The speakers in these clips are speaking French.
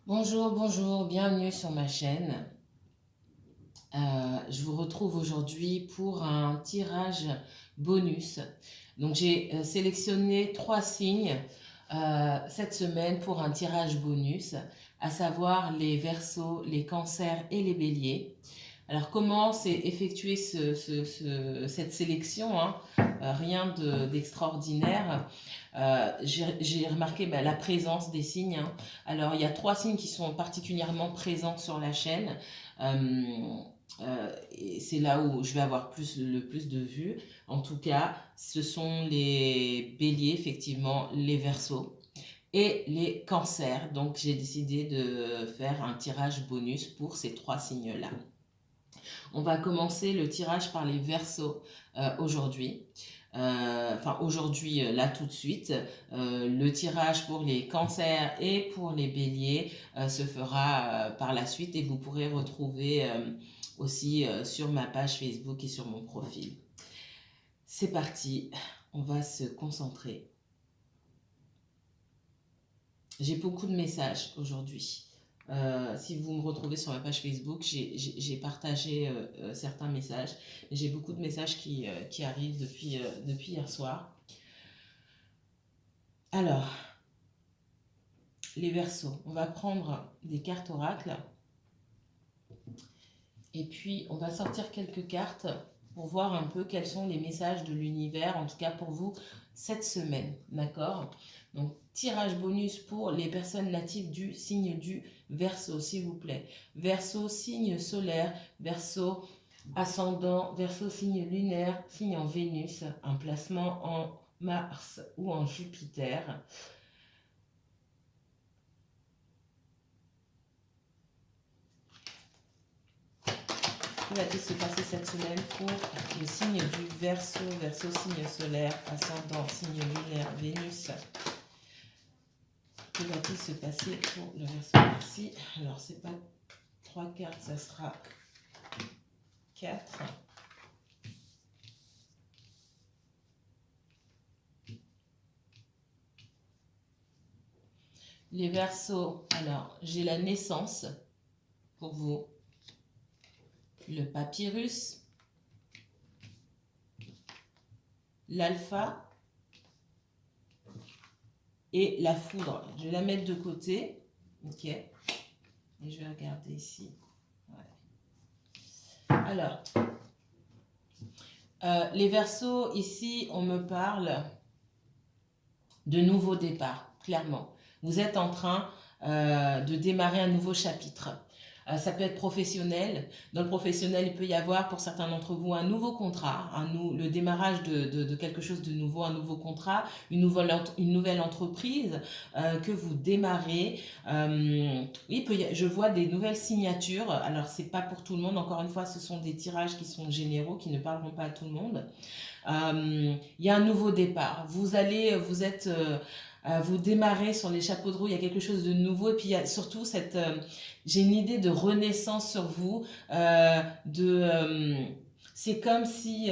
Bonjour, bonjour, bienvenue sur ma chaîne. Je vous retrouve aujourd'hui pour un tirage bonus. Donc j'ai sélectionné 3 signes cette semaine pour un tirage bonus, à savoir les Verseaux, les Cancers et les Béliers. Alors comment s'est effectuée cette sélection, hein? Rien d'extraordinaire. J'ai remarqué la présence des signes, hein. Alors il y a 3 signes qui sont particulièrement présents sur la chaîne. Et c'est là où je vais avoir le plus de vues. En tout cas, ce sont les béliers, effectivement, les verseaux et les cancers. Donc j'ai décidé de faire un tirage bonus pour ces 3 signes-là. On va commencer le tirage par les verseaux aujourd'hui. Enfin aujourd'hui, là tout de suite. Le tirage pour les cancers et pour les béliers se fera par la suite et vous pourrez retrouver aussi sur ma page Facebook et sur mon profil. C'est parti, on va se concentrer. J'ai beaucoup de messages aujourd'hui. Si vous me retrouvez sur ma page Facebook, j'ai partagé certains messages. J'ai beaucoup de messages qui arrivent depuis hier soir. Alors, les Verseaux, on va prendre des cartes oracles. Et puis, on va sortir quelques cartes pour voir un peu quels sont les messages de l'univers, en tout cas pour vous, cette semaine. D'accord? Donc, tirage bonus pour les personnes natives du signe du Verseau, s'il vous plaît. Verseau, signe solaire, Verseau, ascendant, Verseau, signe lunaire, signe en Vénus, un placement en Mars ou en Jupiter. Que va-t-il se passer cette semaine pour le signe du Verseau, Verseau signe solaire, ascendant, signe lunaire, Vénus? Que va-t-il se passer pour le Verseau? Merci. Alors, c'est pas 3 cartes, ça sera 4. Les Verseaux, alors, j'ai la naissance pour vous, le papyrus, l'alpha et la foudre. Je vais la mettre de côté. Ok. Et je vais regarder ici. Ouais. Alors, les Verseaux, ici, on me parle de nouveau départ, clairement. Vous êtes en train de démarrer un nouveau chapitre. Ça peut être professionnel. Dans le professionnel, il peut y avoir pour certains d'entre vous un nouveau contrat, le démarrage de quelque chose de nouveau, un nouveau contrat, une nouvelle entreprise que vous démarrez. Oui, je vois des nouvelles signatures. Alors, c'est pas pour tout le monde. Encore une fois, ce sont des tirages qui sont généraux, qui ne parleront pas à tout le monde. Il y a un nouveau départ. Vous démarrez sur les chapeaux de roue, il y a quelque chose de nouveau. Et puis il y a surtout j'ai une idée de renaissance sur vous. C'est comme si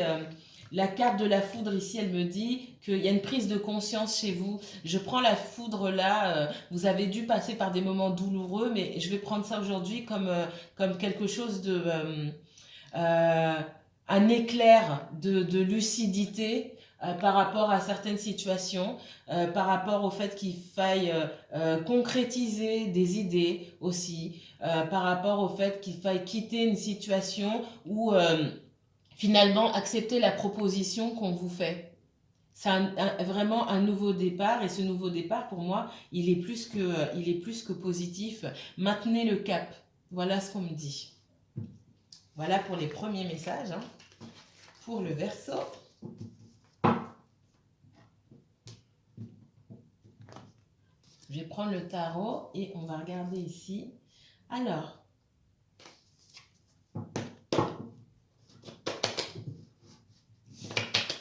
la carte de la foudre ici, elle me dit qu'il y a une prise de conscience chez vous. Je prends la foudre là. Vous avez dû passer par des moments douloureux, mais je vais prendre ça aujourd'hui comme quelque chose euh, un éclair de lucidité par rapport à certaines situations, par rapport au fait qu'il faille concrétiser des idées aussi, par rapport au fait qu'il faille quitter une situation ou finalement accepter la proposition qu'on vous fait. C'est vraiment un nouveau départ et ce nouveau départ pour moi, il est plus que positif. Maintenez le cap. Voilà ce qu'on me dit. Voilà pour les premiers messages. Hein. Pour le Verseau. Je vais prendre le tarot et on va regarder ici. Alors,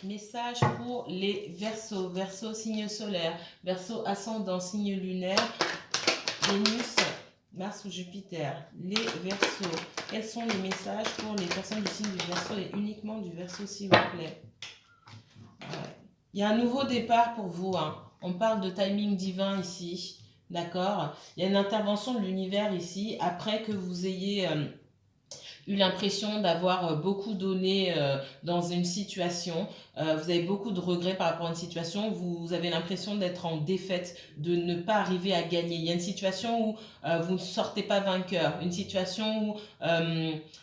message pour les Verseaux. Verseau, signe solaire. Verseau, ascendant, signe lunaire. Vénus, Mars ou Jupiter. Les Verseaux. Quels sont les messages pour les personnes du signe du Verseau et uniquement du Verseau, s'il vous plaît? Ouais. Il y a un nouveau départ pour vous. Hein. On parle de timing divin ici. d'accord? Il y a une intervention de l'univers ici, après que vous ayez eu l'impression d'avoir beaucoup donné dans une situation. Vous avez beaucoup de regrets par rapport à une situation. Vous avez l'impression d'être en défaite, de ne pas arriver à gagner. Il y a une situation où vous ne sortez pas vainqueur. Une situation où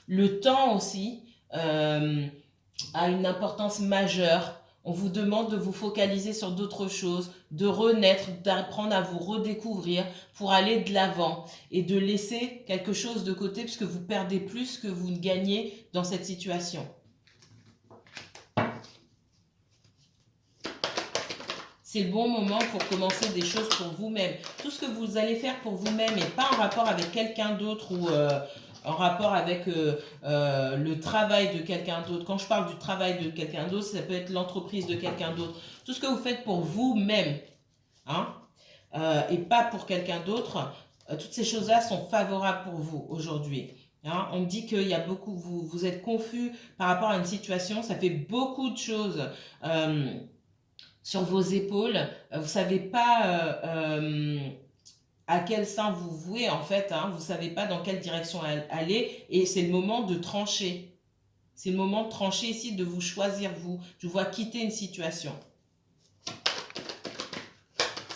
le temps aussi a une importance majeure. On vous demande de vous focaliser sur d'autres choses, de renaître, d'apprendre à vous redécouvrir pour aller de l'avant et de laisser quelque chose de côté puisque vous perdez plus que vous ne gagnez dans cette situation. C'est le bon moment pour commencer des choses pour vous-même. Tout ce que vous allez faire pour vous-même et pas en rapport avec quelqu'un d'autre ou en rapport avec le travail de quelqu'un d'autre. Quand je parle du travail de quelqu'un d'autre, ça peut être l'entreprise de quelqu'un d'autre. Tout ce que vous faites pour vous-même, hein, et pas pour quelqu'un d'autre, toutes ces choses-là sont favorables pour vous aujourd'hui. Hein, on me dit qu'il y a beaucoup, vous êtes confus par rapport à une situation, ça fait beaucoup de choses sur vos épaules. Vous savez pas à quel sein vous vouez en fait, hein, vous savez pas dans quelle direction aller et c'est le moment de trancher. C'est le moment de trancher ici, de vous choisir vous. Je vous vois quitter une situation.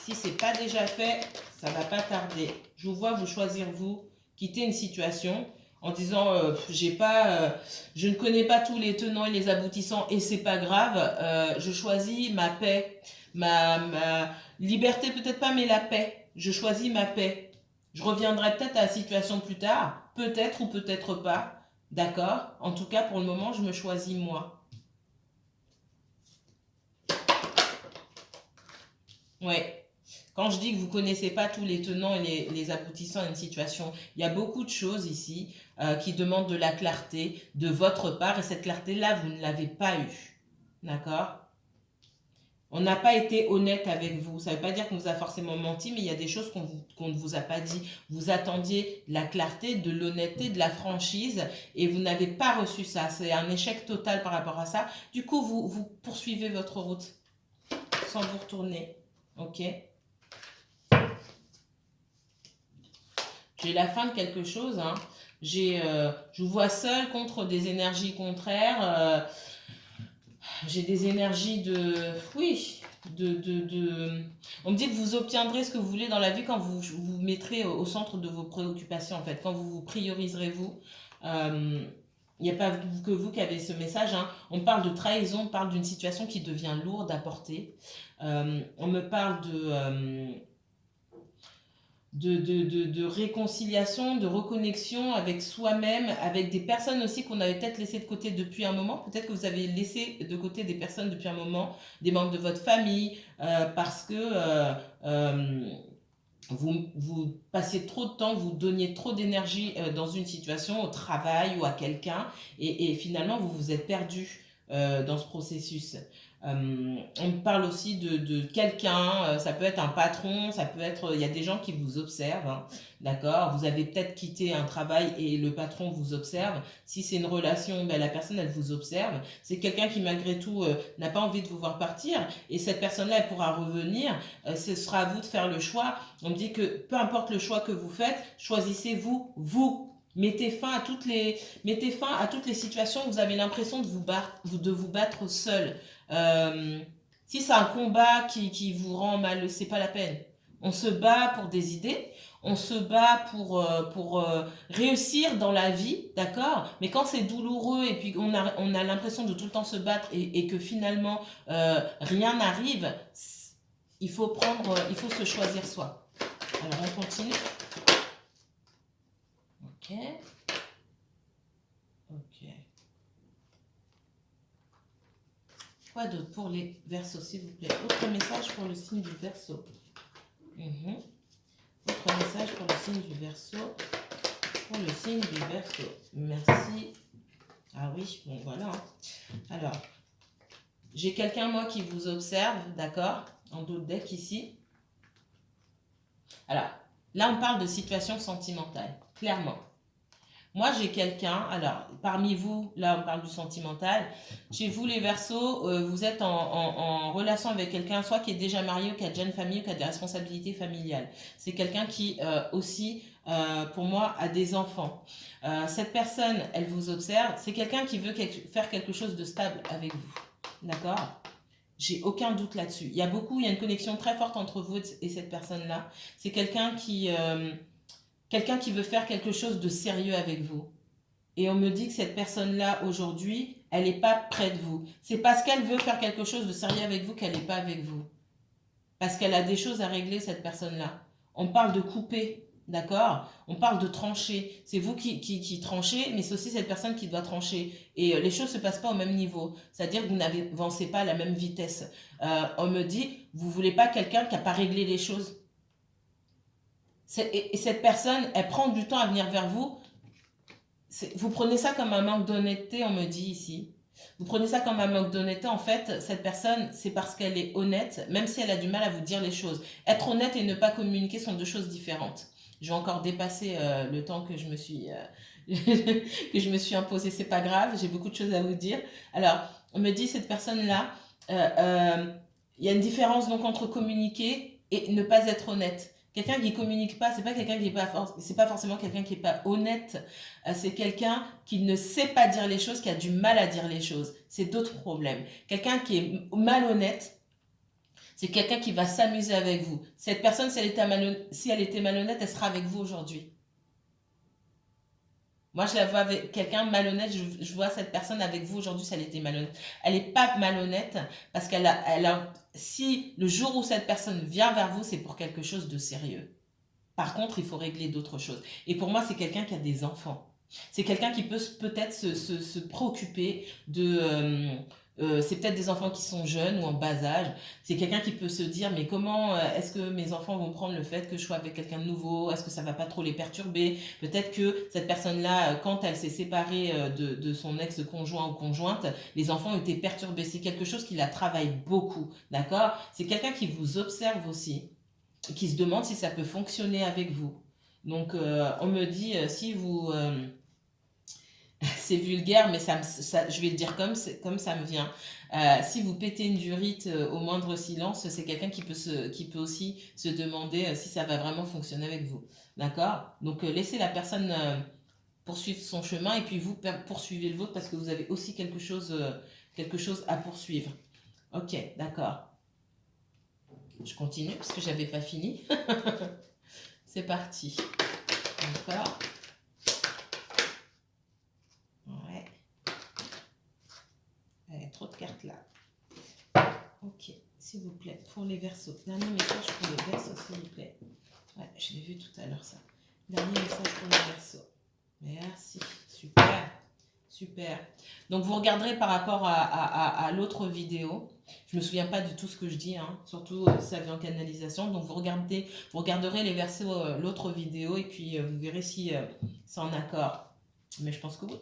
Si c'est pas déjà fait, ça va pas tarder. Je vous vois vous choisir vous, quitter une situation en disant je ne connais pas tous les tenants et les aboutissants et c'est pas grave. Je choisis ma paix, ma liberté peut-être pas mais la paix. Je choisis ma paix. Je reviendrai peut-être à la situation plus tard, peut-être ou peut-être pas. D'accord? En tout cas pour le moment je me choisis moi. Ouais. Quand je dis que vous ne connaissez pas tous les tenants et les aboutissants d'une situation, il y a beaucoup de choses ici qui demandent de la clarté de votre part et cette clarté-là, vous ne l'avez pas eue. D'accord? On n'a pas été honnête avec vous. Ça ne veut pas dire qu'on vous a forcément menti, mais il y a des choses qu'on ne vous a pas dit. Vous attendiez la clarté, de l'honnêteté, de la franchise et vous n'avez pas reçu ça. C'est un échec total par rapport à ça. Du coup, vous poursuivez votre route sans vous retourner. Ok? J'ai la fin de quelque chose. Hein. Je vous vois seul contre des énergies contraires. J'ai des énergies de... Oui, on me dit que vous obtiendrez ce que vous voulez dans la vie quand vous vous mettrez au centre de vos préoccupations, en fait. Quand vous vous prioriserez vous. Il n'y a pas que vous qui avez ce message. Hein. On parle de trahison, on parle d'une situation qui devient lourde à porter. On me parle de réconciliation, de reconnexion avec soi-même, avec des personnes aussi qu'on avait peut-être laissées de côté depuis un moment. Peut-être que vous avez laissé de côté des personnes depuis un moment, des membres de votre famille, parce que vous passiez trop de temps, vous donniez trop d'énergie dans une situation, au travail ou à quelqu'un, et finalement vous vous êtes perdu dans ce processus. On me parle aussi de quelqu'un, ça peut être un patron, ça peut être, il y a des gens qui vous observent, hein, d'accord? Vous avez peut-être quitté un travail et le patron vous observe. Si c'est une relation, ben, la personne elle vous observe. C'est quelqu'un qui malgré tout n'a pas envie de vous voir partir et cette personne-là elle pourra revenir. Ce sera à vous de faire le choix. On me dit que peu importe le choix que vous faites, choisissez vous. Mettez fin à toutes les situations où vous avez l'impression de vous battre seul. Si c'est un combat qui vous rend mal, c'est pas la peine. On se bat pour des idées, on se bat pour réussir dans la vie, d'accord? Mais quand c'est douloureux et puis on a l'impression de tout le temps se battre et que finalement rien n'arrive, il faut se choisir soi. Alors on continue. Ok. Ok. Quoi d'autre pour les Verseaux, s'il vous plaît? Autre message pour le signe du Verseau. Autre message pour le signe du Verseau. Pour le signe du Verseau. Merci. Ah oui, bon voilà. Alors, j'ai quelqu'un, moi, qui vous observe, d'accord? En dos de deck ici. Alors, là, on parle de situation sentimentale, clairement. Moi, j'ai quelqu'un, alors, parmi vous, là, on parle du sentimental. Chez vous, les Verseaux, vous êtes en relation avec quelqu'un, soit qui est déjà marié, ou qui a déjà une famille, ou qui a des responsabilités familiales. C'est quelqu'un qui, aussi, pour moi, a des enfants. Cette personne, elle vous observe. C'est quelqu'un qui veut faire quelque chose de stable avec vous. D'accord? J'ai aucun doute là-dessus. Il y a une connexion très forte entre vous et cette personne-là. C'est quelqu'un qui veut faire quelque chose de sérieux avec vous. Et on me dit que cette personne-là, aujourd'hui, elle n'est pas près de vous. C'est parce qu'elle veut faire quelque chose de sérieux avec vous qu'elle n'est pas avec vous. Parce qu'elle a des choses à régler, cette personne-là. On parle de couper, d'accord? On parle de trancher. C'est vous qui tranchez, mais c'est aussi cette personne qui doit trancher. Et les choses ne se passent pas au même niveau. C'est-à-dire que vous n'avancez pas à la même vitesse. On me dit, vous ne voulez pas quelqu'un qui n'a pas réglé les choses. Et cette personne, elle prend du temps à venir vers vous. Vous prenez ça comme un manque d'honnêteté, on me dit ici. Vous prenez ça comme un manque d'honnêteté. En fait, cette personne, c'est parce qu'elle est honnête, même si elle a du mal à vous dire les choses. Être honnête et ne pas communiquer sont deux choses différentes. Je vais encore dépasser le temps que je me suis, que je me suis imposé. C'est pas grave, j'ai beaucoup de choses à vous dire. Alors, on me dit, cette personne-là, il y a une différence donc entre communiquer et ne pas être honnête. Quelqu'un qui communique pas, c'est pas quelqu'un qui est pas c'est pas forcément quelqu'un qui est pas honnête. C'est quelqu'un qui ne sait pas dire les choses, qui a du mal à dire les choses. C'est d'autres problèmes. Quelqu'un qui est malhonnête, c'est quelqu'un qui va s'amuser avec vous. Cette personne, si elle était malhonnête, elle sera avec vous aujourd'hui. Moi, je la vois avec quelqu'un malhonnête, je vois cette personne avec vous aujourd'hui si elle était malhonnête. Elle n'est pas malhonnête parce si le jour où cette personne vient vers vous, c'est pour quelque chose de sérieux. Par contre, il faut régler d'autres choses. Et pour moi, c'est quelqu'un qui a des enfants. C'est quelqu'un qui peut peut-être se préoccuper de... c'est peut-être des enfants qui sont jeunes ou en bas âge. C'est quelqu'un qui peut se dire, mais comment est-ce que mes enfants vont prendre le fait que je sois avec quelqu'un de nouveau? Est-ce que ça va pas trop les perturber? Peut-être que cette personne-là, quand elle s'est séparée de son ex-conjoint ou conjointe, les enfants ont été perturbés. C'est quelque chose qui la travaille beaucoup, d'accord? C'est quelqu'un qui vous observe aussi, qui se demande si ça peut fonctionner avec vous. Donc, on me dit, si vous... c'est vulgaire, mais je vais le dire comme ça me vient. Si vous pétez une durite au moindre silence, c'est quelqu'un qui peut aussi se demander si ça va vraiment fonctionner avec vous. D'accord? Donc, laissez la personne poursuivre son chemin et puis vous poursuivez le vôtre parce que vous avez aussi quelque chose à poursuivre. Ok, d'accord. Je continue parce que j'avais pas fini. C'est parti. D'accord. Ouais. Il y a trop de cartes là. Ok, s'il vous plaît, pour les Verseaux. Dernier message pour les Verseaux, s'il vous plaît. Ouais, je l'ai vu tout à l'heure ça. Dernier message pour les Verseaux. Merci, super, super. Donc vous regarderez par rapport à l'autre vidéo. Je me souviens pas de tout ce que je dis, hein. Surtout ça vient en canalisation. Donc vous regarderez les Verseaux, l'autre vidéo, et puis vous verrez si c'est en accord. Mais je pense que oui.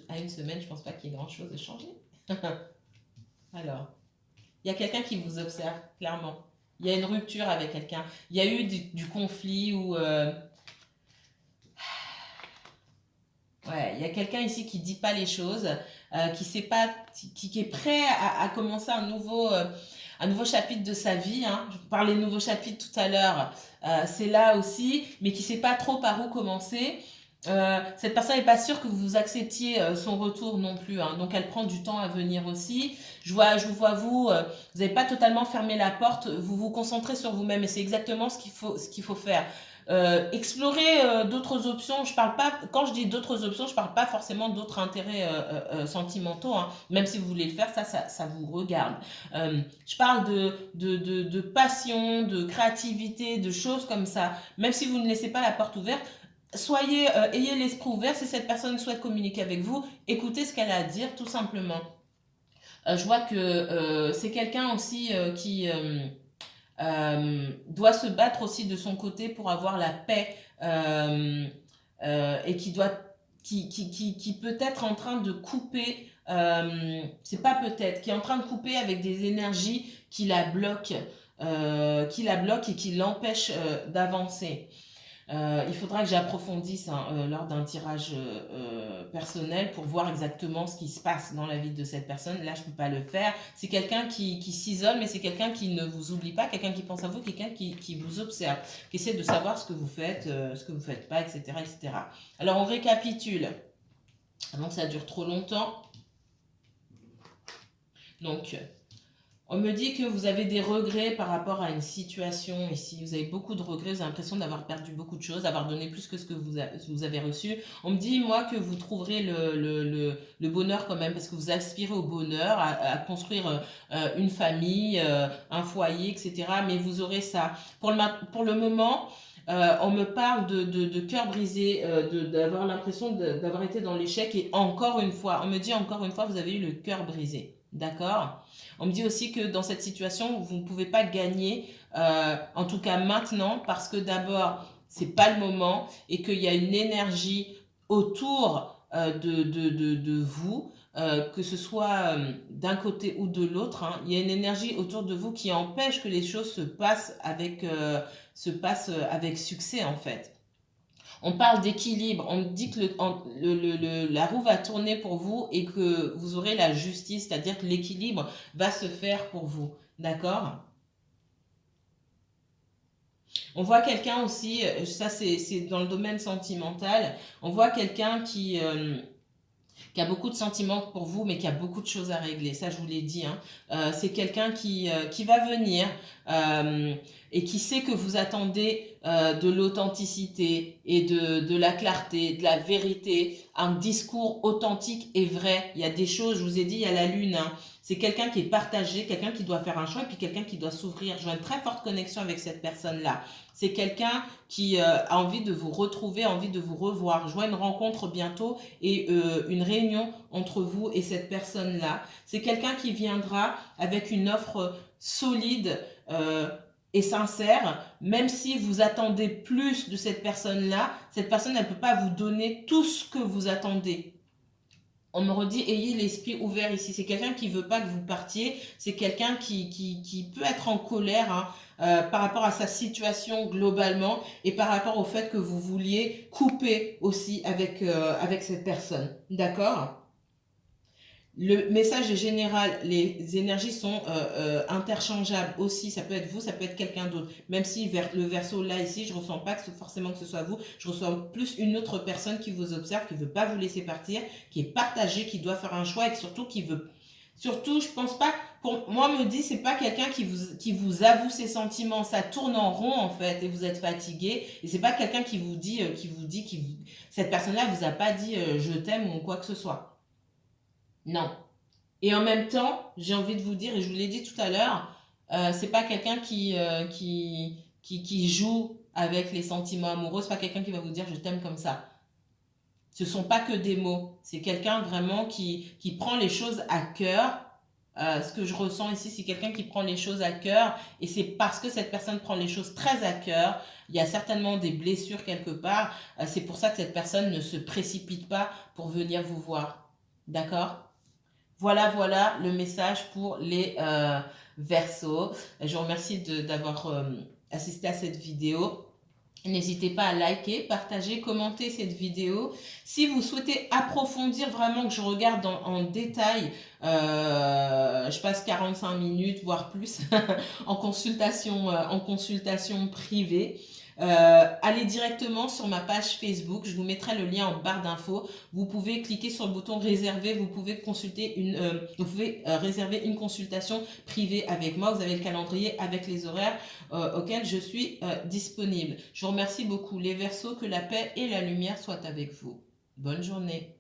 À une semaine, je pense pas qu'il y ait grand chose à changer. Alors, il y a quelqu'un qui vous observe, clairement. Il y a une rupture avec quelqu'un. Il y a eu du conflit ou... Ouais, il y a quelqu'un ici qui dit pas les choses, qui sait pas, qui est prêt à commencer un nouveau chapitre de sa vie, hein. Je vous parlais de nouveau chapitre tout à l'heure, c'est là aussi, mais qui sait pas trop par où commencer. Cette personne n'est pas sûre que vous acceptiez son retour non plus, hein. Donc elle prend du temps à venir aussi. Je vous vois vous n'avez pas totalement fermé la porte, vous vous concentrez sur vous-même et c'est exactement ce qu'il faut faire. Explorer d'autres options. Je parle pas, quand je dis d'autres options, je parle pas forcément d'autres intérêts sentimentaux, hein. Même si vous voulez le faire, ça vous regarde. Je parle de passion, de créativité, de choses comme ça. Même si vous ne laissez pas la porte ouverte, ayez l'esprit ouvert. Si cette personne souhaite communiquer avec vous, écoutez ce qu'elle a à dire, tout simplement. Je vois que c'est quelqu'un aussi qui doit se battre aussi de son côté pour avoir la paix et qui peut être en train de couper, c'est pas peut-être, qui est en train de couper avec des énergies qui la bloquent. qui la bloque et qui l'empêche d'avancer. Il faudra que j'approfondisse lors d'un tirage personnel pour voir exactement ce qui se passe dans la vie de cette personne. Là, je ne peux pas le faire. C'est quelqu'un qui s'isole, mais c'est quelqu'un qui ne vous oublie pas, quelqu'un qui pense à vous, quelqu'un qui vous observe, qui essaie de savoir ce que vous faites, ce que vous ne faites pas, etc., etc. Alors, on récapitule, avant que ça dure trop longtemps. Donc, on me dit que vous avez des regrets par rapport à une situation ici. Vous avez beaucoup de regrets, vous avez l'impression d'avoir perdu beaucoup de choses, d'avoir donné plus que ce que vous avez reçu. On me dit, moi, que vous trouverez le bonheur quand même, parce que vous aspirez au bonheur, à construire une famille, un foyer, etc. Mais vous aurez ça. Pour le moment, on me parle de cœur brisé, d'avoir l'impression d'avoir été dans l'échec. Et encore une fois, on me dit encore une fois, vous avez eu le cœur brisé. D'accord? On me dit aussi que dans cette situation, vous ne pouvez pas gagner, en tout cas maintenant, parce que d'abord, c'est pas le moment et qu'il y a une énergie autour de vous, que ce soit d'un côté ou de l'autre, hein. Il y a une énergie autour de vous qui empêche que les choses se passent avec succès en fait. On parle d'équilibre, on dit que la roue va tourner pour vous et que vous aurez la justice, c'est-à-dire que l'équilibre va se faire pour vous. D'accord? On voit quelqu'un aussi, ça c'est dans le domaine sentimental, on voit quelqu'un qui a beaucoup de sentiments pour vous, mais qui a beaucoup de choses à régler. Ça, je vous l'ai dit, hein. C'est quelqu'un qui va venir et qui sait que vous attendez de l'authenticité et de la clarté, de la vérité, un discours authentique et vrai. Il y a des choses, je vous ai dit, il y a la lune, hein. C'est quelqu'un qui est partagé, quelqu'un qui doit faire un choix et puis quelqu'un qui doit s'ouvrir. J'ai une très forte connexion avec cette personne-là. C'est quelqu'un qui a envie de vous retrouver, a envie de vous revoir. Je vois une rencontre bientôt et une réunion entre vous et cette personne-là. C'est quelqu'un qui viendra avec une offre solide et sincère, même si vous attendez plus de cette personne-là, cette personne, elle ne peut pas vous donner tout ce que vous attendez. On me redit, ayez l'esprit ouvert ici. C'est quelqu'un qui ne veut pas que vous partiez. C'est quelqu'un qui peut être en colère, hein, par rapport à sa situation globalement et par rapport au fait que vous vouliez couper aussi avec cette personne. D'accord? Le message est général, les énergies sont interchangeables aussi, ça peut être vous, ça peut être quelqu'un d'autre. Même si le verso là ici, je ne ressens pas forcément que ce soit vous, je ressens plus une autre personne qui vous observe, qui ne veut pas vous laisser partir, qui est partagée, qui doit faire un choix et surtout qui veut... Surtout, je pense pas, pour moi me dit, c'est pas quelqu'un qui vous avoue ses sentiments, ça tourne en rond en fait et vous êtes fatigué et c'est pas quelqu'un qui vous dit, cette personne-là vous a pas dit je t'aime ou quoi que ce soit. Non. Et en même temps, j'ai envie de vous dire, et je vous l'ai dit tout à l'heure, c'est pas quelqu'un qui joue avec les sentiments amoureux, c'est pas quelqu'un qui va vous dire je t'aime comme ça. Ce sont pas que des mots, c'est quelqu'un vraiment qui prend les choses à cœur. Ce que je ressens ici, c'est quelqu'un qui prend les choses à cœur, et c'est parce que cette personne prend les choses très à cœur, il y a certainement des blessures quelque part, c'est pour ça que cette personne ne se précipite pas pour venir vous voir. D'accord? Voilà, voilà le message pour les Verseaux. Je vous remercie d'avoir assisté à cette vidéo. N'hésitez pas à liker, partager, commenter cette vidéo. Si vous souhaitez approfondir vraiment que je regarde en détail, je passe 45 minutes, voire plus, en consultation privée. Allez directement sur ma page Facebook, je vous mettrai le lien en barre d'infos. Vous pouvez cliquer sur le bouton réserver, vous pouvez réserver une consultation privée avec moi. Vous avez le calendrier avec les horaires auxquels je suis disponible. Je vous remercie beaucoup les Verseaux, que la paix et la lumière soient avec vous. Bonne journée.